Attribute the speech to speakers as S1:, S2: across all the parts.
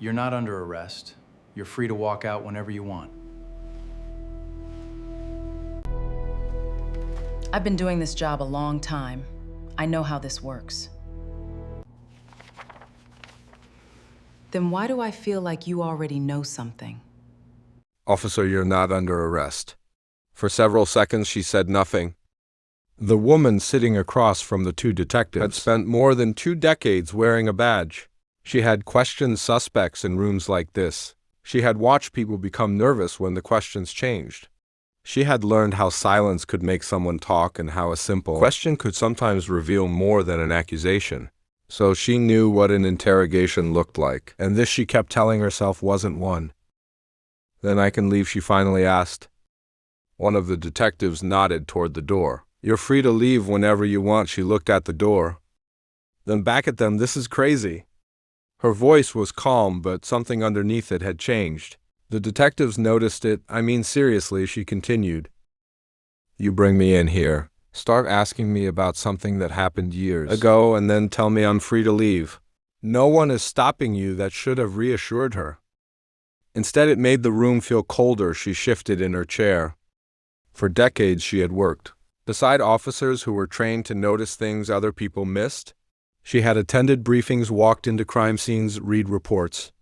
S1: You're not under arrest. You're free to walk out whenever you want.
S2: I've been doing this job a long time. I know how this works. Then why do I feel like you already know something?
S3: Officer, you're not under arrest. For several seconds, she said nothing. The woman sitting across from the two detectives had spent more than 2 decades wearing a badge. She had questioned suspects in rooms like this. She had watched people become nervous when the questions changed. She had learned how silence could make someone talk and how a simple question could sometimes reveal more than an accusation. So she knew what an interrogation looked like, and this she kept telling herself wasn't one. Then I can leave, she finally asked. One of the detectives nodded toward the door. You're free to leave whenever you want, she looked at the door. Then back at them, this is crazy. Her voice was calm, but something underneath it had changed. The detectives noticed it. I mean, seriously, she continued. You bring me in here. Start asking me about something that happened years ago and then tell me I'm free to leave. No one is stopping you. That should have reassured her. Instead, it made the room feel colder. She shifted in her chair. For decades, she had worked beside officers who were trained to notice things other people missed. She had attended briefings, walked into crime scenes, read reports,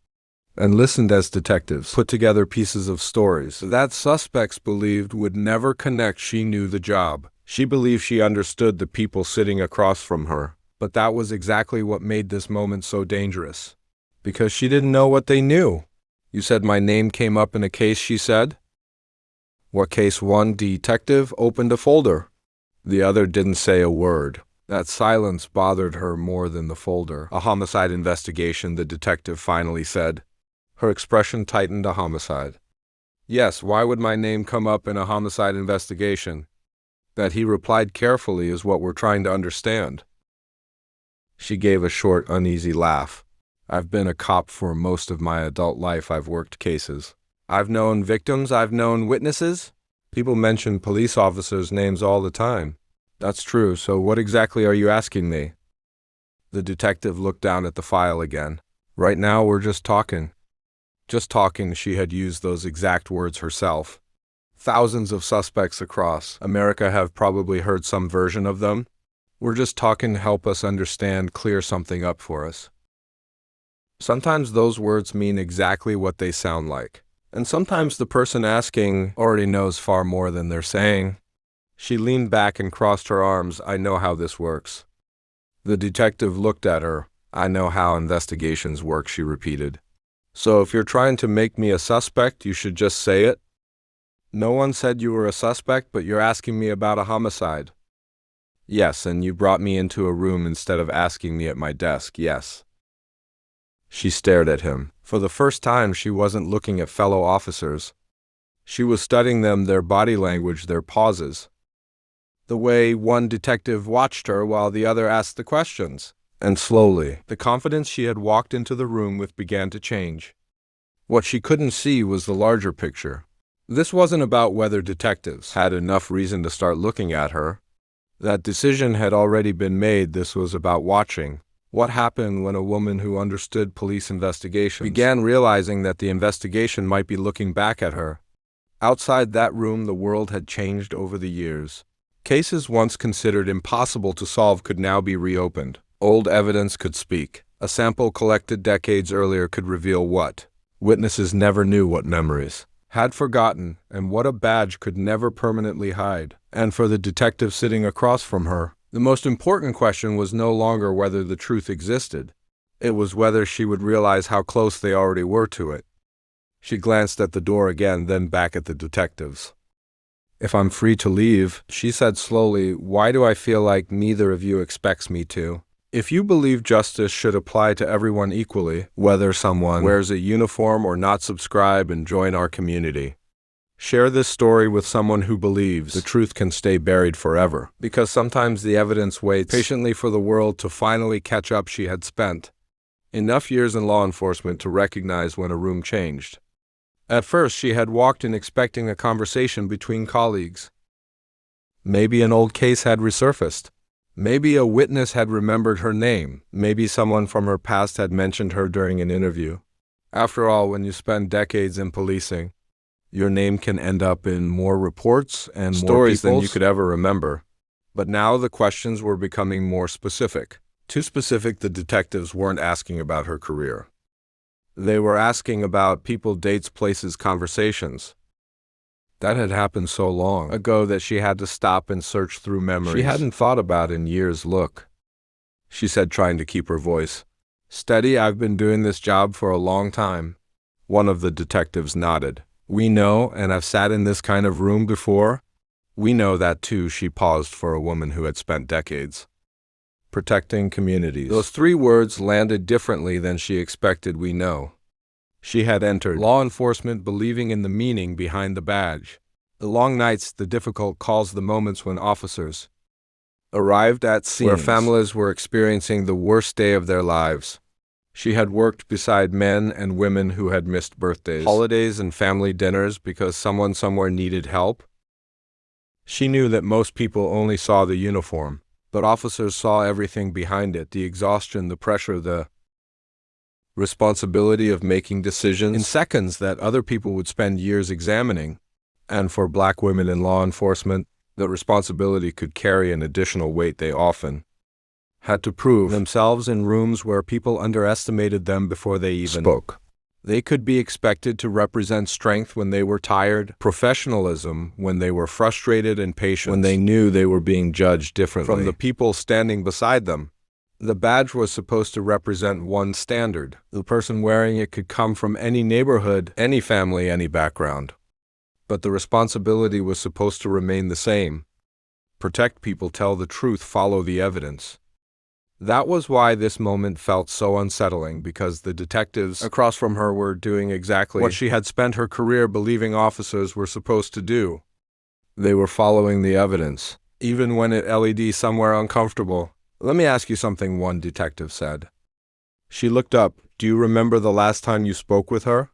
S3: and listened as detectives put together pieces of stories that suspects believed would never connect. She knew the job. She believed she understood the people sitting across from her, but that was exactly what made this moment so dangerous. Because she didn't know what they knew. You said my name came up in a case, she said. What case? One detective opened a folder. The other didn't say a word. That silence bothered her more than the folder. A homicide investigation, the detective finally said. Her expression tightened. A homicide. Yes, why would my name come up in a homicide investigation? That, he replied carefully, is what we're trying to understand. She gave a short, uneasy laugh. I've been a cop for most of my adult life. I've worked cases. I've known victims. I've known witnesses. People mention police officers' names all the time. That's true, so what exactly are you asking me? The detective looked down at the file again. Right now, we're just talking. Just talking, she had used those exact words herself. Thousands of suspects across America have probably heard some version of them. We're just talking to help us understand, clear something up for us. Sometimes those words mean exactly what they sound like. And sometimes the person asking already knows far more than they're saying. She leaned back and crossed her arms. I know how this works. The detective looked at her. I know how investigations work, she repeated. So if you're trying to make me a suspect, you should just say it? No one said you were a suspect, but you're asking me about a homicide. Yes, and you brought me into a room instead of asking me at my desk, yes. She stared at him. For the first time, she wasn't looking at fellow officers. She was studying them, their body language, their pauses. The way one detective watched her while the other asked the questions. And slowly, the confidence she had walked into the room with began to change. What she couldn't see was the larger picture. This wasn't about whether detectives had enough reason to start looking at her. That decision had already been made. This was about watching. What happened when a woman who understood police investigations began realizing that the investigation might be looking back at her? Outside that room, the world had changed over the years. Cases once considered impossible to solve could now be reopened. Old evidence could speak. A sample collected decades earlier could reveal what witnesses never knew, what memories had forgotten, and what a badge could never permanently hide. And for the detective sitting across from her, the most important question was no longer whether the truth existed. It was whether she would realize how close they already were to it. She glanced at the door again, then back at the detectives. If I'm free to leave, she said slowly, why do I feel like neither of you expects me to? If you believe justice should apply to everyone equally, whether someone wears a uniform or not, subscribe and join our community. Share this story with someone who believes the truth can stay buried forever. Because sometimes the evidence waits patiently for the world to finally catch up. She had spent enough years in law enforcement to recognize when a room changed. At first, she had walked in expecting a conversation between colleagues. Maybe an old case had resurfaced. Maybe a witness had remembered her name. Maybe someone from her past had mentioned her during an interview. After all, when you spend decades in policing, your name can end up in more reports and stories than you could ever remember. But now the questions were becoming more specific. Too specific, the detectives weren't asking about her career. They were asking about people, dates, places, conversations. That had happened so long ago that she had to stop and search through memories she hadn't thought about in years. Look, she said, trying to keep her voice steady. I've been doing this job for a long time. One of the detectives nodded. We know, and I've sat in this kind of room before. We know that too. She paused for a woman who had spent decades protecting communities. Those three words landed differently than she expected. We know. She had entered law enforcement believing in the meaning behind the badge. The long nights, the difficult calls, the moments when officers arrived at scenes where families were experiencing the worst day of their lives. She had worked beside men and women who had missed birthdays, holidays, and family dinners because someone somewhere needed help. She knew that most people only saw the uniform, but officers saw everything behind it: the exhaustion, the pressure, the responsibility of making decisions in seconds that other people would spend years examining. And for Black women in law enforcement, the responsibility could carry an additional weight. They often had to prove themselves in rooms where people underestimated them before they even spoke. They could be expected to represent strength when they were tired, professionalism when they were frustrated, and patience when they knew they were being judged differently from the people standing beside them. The badge was supposed to represent one standard. The person wearing it could come from any neighborhood, any family, any background. But the responsibility was supposed to remain the same. Protect people, tell the truth, follow the evidence. That was why this moment felt so unsettling, because the detectives across from her were doing exactly what she had spent her career believing officers were supposed to do. They were following the evidence, even when it led somewhere uncomfortable. Let me ask you something, one detective said. She looked up. Do you remember the last time you spoke with her?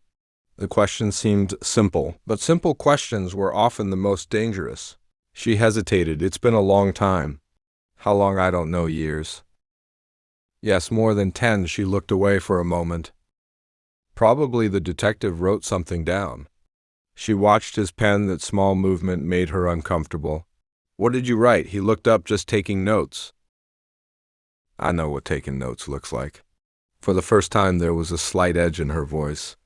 S3: The question seemed simple, but simple questions were often the most dangerous. She hesitated. It's been a long time. How long? I don't know. Years. Yes, more than 10. She looked away for a moment. Probably the detective wrote something down. She watched his pen. That small movement made her uncomfortable. What did you write? He looked up. Just taking notes. I know what taking notes looks like. For the first time, there was a slight edge in her voice.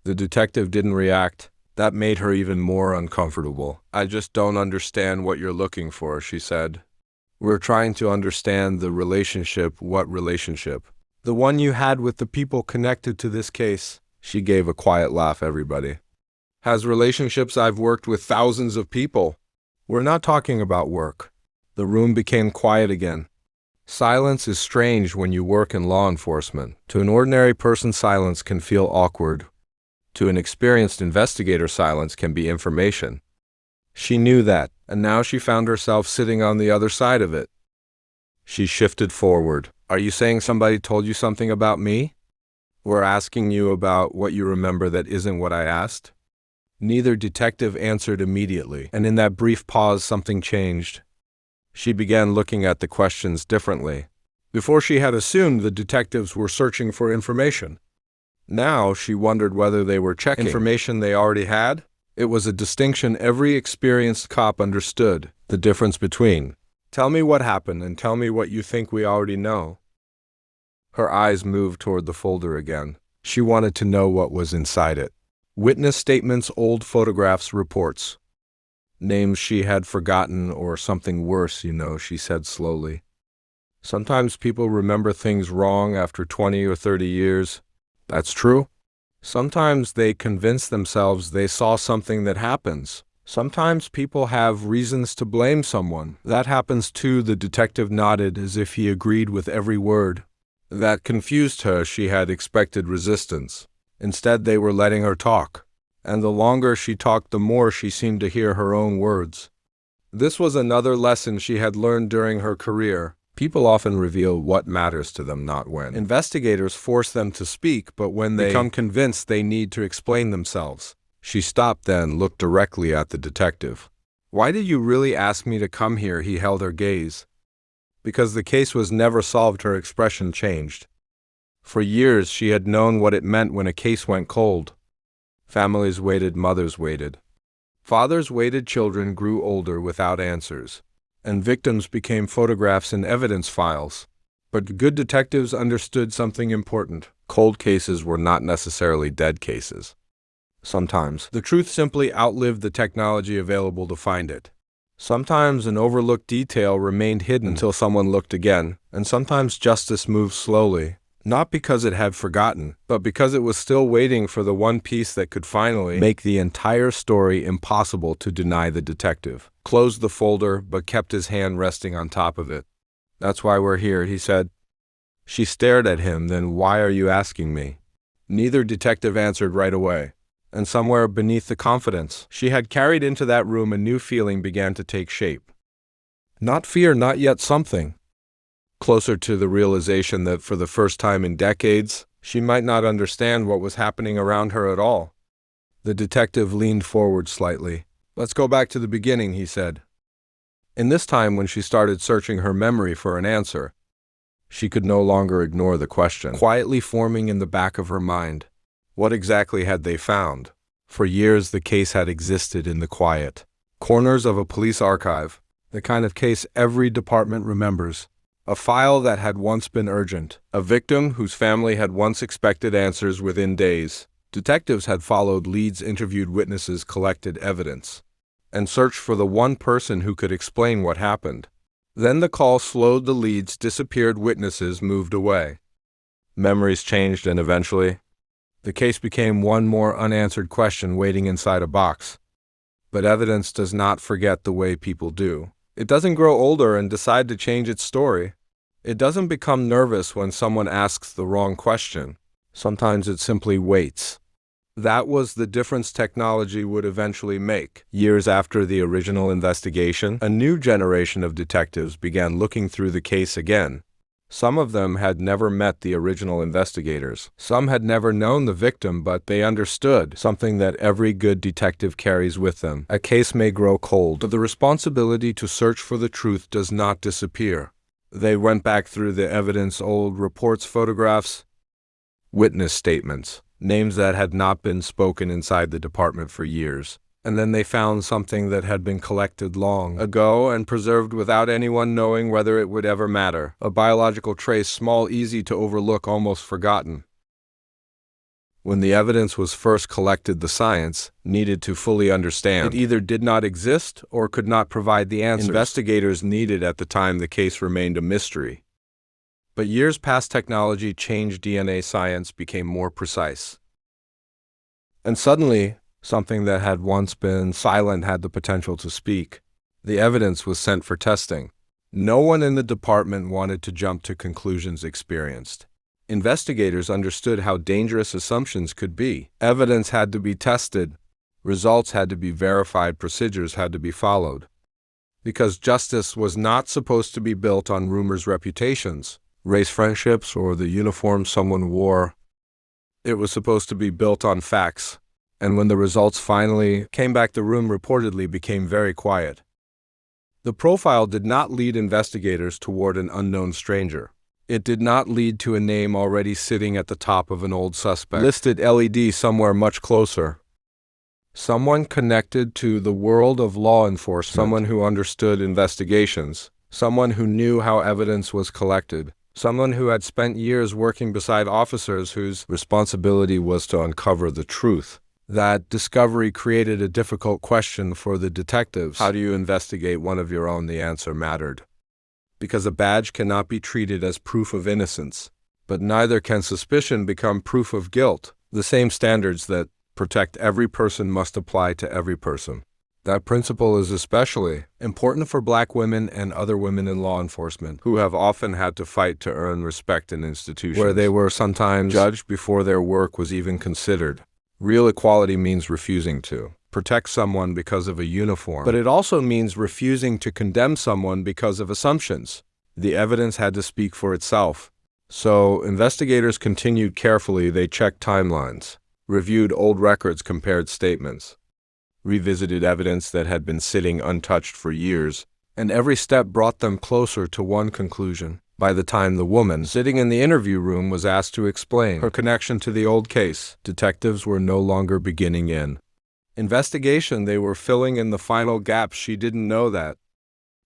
S3: The detective didn't react. That made her even more uncomfortable. I just don't understand what you're looking for, she said. We're trying to understand the relationship. What relationship? The one you had with the people connected to this case. She gave a quiet laugh. Everybody has relationships. I've worked with thousands of people. We're not talking about work. The room became quiet again. Silence is strange when you work in law enforcement. To an ordinary person, silence can feel awkward. To an experienced investigator, silence can be information. She knew that, and now she found herself sitting on the other side of it. She shifted forward. Are you saying somebody told you something about me? We're asking you about what you remember that isn't what I asked. Neither detective answered immediately, and in that brief pause, something changed. She began looking at the questions differently. Before, she had assumed the detectives were searching for information. Now she wondered whether they were checking information they already had. It was a distinction every experienced cop understood, the difference between tell me what happened and tell me what you think we already know. Her eyes moved toward the folder again. She wanted to know what was inside it. Witness statements, old photographs, reports. Names she had forgotten, or something worse, she said slowly. Sometimes people remember things wrong after 20 or 30 years. That's true. Sometimes they convince themselves they saw something that happens. Sometimes people have reasons to blame someone. That happens too. The detective nodded as if he agreed with every word. That confused her. She had expected resistance. Instead, they were letting her talk. And the longer she talked, the more she seemed to hear her own words. This was another lesson she had learned during her career. People often reveal what matters to them, not when. Investigators force them to speak, but when they become convinced they need to explain themselves. She stopped, then looked directly at the detective. Why did you really ask me to come here? He held her gaze. Because the case was never solved. Her expression changed. For years, she had known what it meant when a case went cold. Families waited, mothers waited. Fathers waited, children grew older without answers. And victims became photographs and evidence files. But good detectives understood something important. Cold cases were not necessarily dead cases. Sometimes, the truth simply outlived the technology available to find it. Sometimes an overlooked detail remained hidden until someone looked again, and sometimes justice moved slowly, not because it had forgotten, but because it was still waiting for the one piece that could finally make the entire story impossible to deny the detective. Closed the folder, but kept his hand resting on top of it. "That's why we're here," he said. She stared at him, then, "Why are you asking me?" Neither detective answered right away. And somewhere beneath the confidence she had carried into that room, a new feeling began to take shape. Not fear, not yet something closer to the realization that for the first time in decades, she might not understand what was happening around her at all. The detective leaned forward slightly. "Let's go back to the beginning," he said. In this time, when she started searching her memory for an answer, she could no longer ignore the question quietly forming in the back of her mind. What exactly had they found? For years, the case had existed in the quiet corners of a police archive, the kind of case every department remembers. A file that had once been urgent, a victim whose family had once expected answers within days. Detectives had followed leads, interviewed witnesses, collected evidence, and searched for the one person who could explain what happened. Then the call slowed, the leads disappeared, witnesses moved away. Memories changed, and eventually, the case became one more unanswered question waiting inside a box. But evidence does not forget the way people do. It doesn't grow older and decide to change its story. It doesn't become nervous when someone asks the wrong question. Sometimes it simply waits. That was the difference technology would eventually make. Years after the original investigation, a new generation of detectives began looking through the case again. Some of them had never met the original investigators. Some had never known the victim, but they understood something that every good detective carries with them. A case may grow cold, but the responsibility to search for the truth does not disappear. They went back through the evidence, old reports, photographs, witness statements, names that had not been spoken inside the department for years. And then they found something that had been collected long ago and preserved without anyone knowing whether it would ever matter. A biological trace, small, easy to overlook, almost forgotten. When the evidence was first collected, the science needed to fully understand. It either did not exist or could not provide the answers investigators needed at the time. The case remained a mystery. But years past, technology changed. DNA science became more precise. And suddenly, something that had once been silent had the potential to speak. The evidence was sent for testing. No one in the department wanted to jump to conclusions experienced. Investigators understood how dangerous assumptions could be. Evidence had to be tested. Results had to be verified. Procedures had to be followed. Because justice was not supposed to be built on rumors, reputations, race, friendships, or the uniform someone wore. It was supposed to be built on facts. And when the results finally came back, the room reportedly became very quiet. The profile did not lead investigators toward an unknown stranger. It did not lead to a name already sitting at the top of an old suspect listed LED somewhere much closer. Someone connected to the world of law enforcement, someone who understood investigations, someone who knew how evidence was collected, someone who had spent years working beside officers whose responsibility was to uncover the truth. That discovery created a difficult question for the detectives. How do you investigate one of your own? The answer mattered. Because a badge cannot be treated as proof of innocence, but neither can suspicion become proof of guilt. The same standards that protect every person must apply to every person. That principle is especially important for Black women and other women in law enforcement who have often had to fight to earn respect in institutions where they were sometimes judged before their work was even considered. Real equality means refusing to protect someone because of a uniform, but it also means refusing to condemn someone because of assumptions. The evidence had to speak for itself. So investigators continued carefully. They checked timelines, reviewed old records, compared statements, revisited evidence that had been sitting untouched for years, and every step brought them closer to one conclusion. By the time the woman sitting in the interview room was asked to explain her connection to the old case, detectives were no longer beginning an investigation. They were filling in the final gaps. She didn't know that.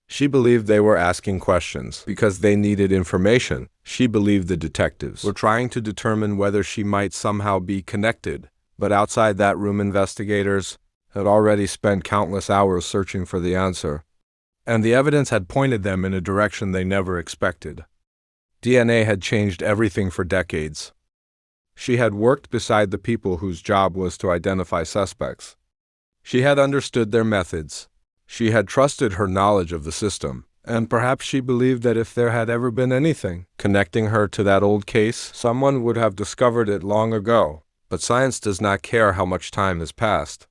S3: She believed they were asking questions because they needed information. She believed the detectives were trying to determine whether she might somehow be connected. But outside that room, investigators had already spent countless hours searching for the answer, and the evidence had pointed them in a direction they never expected. DNA had changed everything for decades. She had worked beside the people whose job was to identify suspects. She had understood their methods. She had trusted her knowledge of the system, and perhaps she believed that if there had ever been anything connecting her to that old case, someone would have discovered it long ago. But science does not care how much time has passed.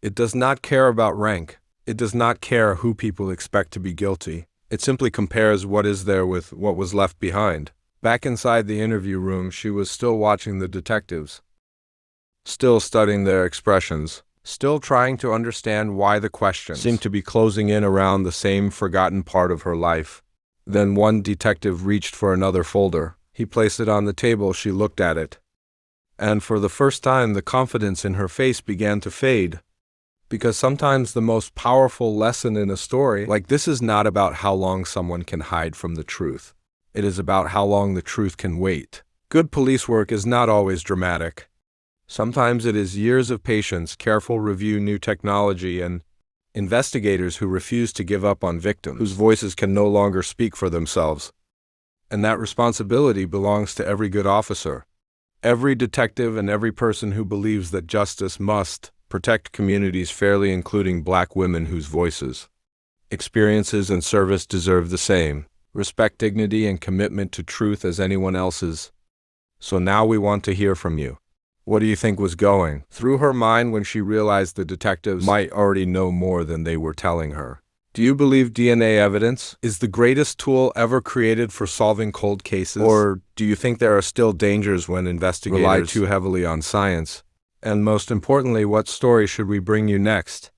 S3: It does not care about rank. It does not care who people expect to be guilty. It simply compares what is there with what was left behind. Back inside the interview room, she was still watching the detectives, still studying their expressions, still trying to understand why the questions seemed to be closing in around the same forgotten part of her life. Then one detective reached for another folder. He placed it on the table. She looked at it, and for the first time, the confidence in her face began to fade. Because sometimes the most powerful lesson in a story like this is not about how long someone can hide from the truth. It is about how long the truth can wait. Good police work is not always dramatic. Sometimes it is years of patience, careful review, new technology, and investigators who refuse to give up on victims, whose voices can no longer speak for themselves. And that responsibility belongs to every good officer, every detective, and every person who believes that justice must protect communities fairly, including Black women whose voices, experiences, and service deserve the same respect, dignity, and commitment to truth as anyone else's. So now we want to hear from you. What do you think was going through her mind when she realized the detectives might already know more than they were telling her? Do you believe DNA evidence is the greatest tool ever created for solving cold cases? Or do you think there are still dangers when investigators rely too heavily on science? And most importantly, what story should we bring you next?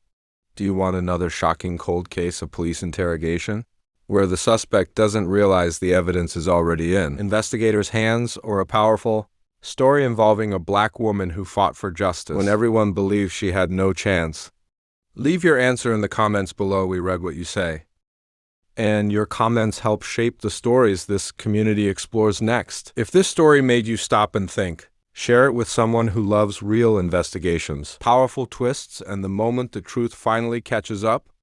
S3: Do you want another shocking cold case, a police interrogation, where the suspect doesn't realize the evidence is already in investigators' hands, or a powerful story involving a Black woman who fought for justice when everyone believed she had no chance? Leave your answer in the comments below. We read what you say, and your comments help shape the stories this community explores next. If this story made you stop and think, share it with someone who loves real investigations, powerful twists, and the moment the truth finally catches up.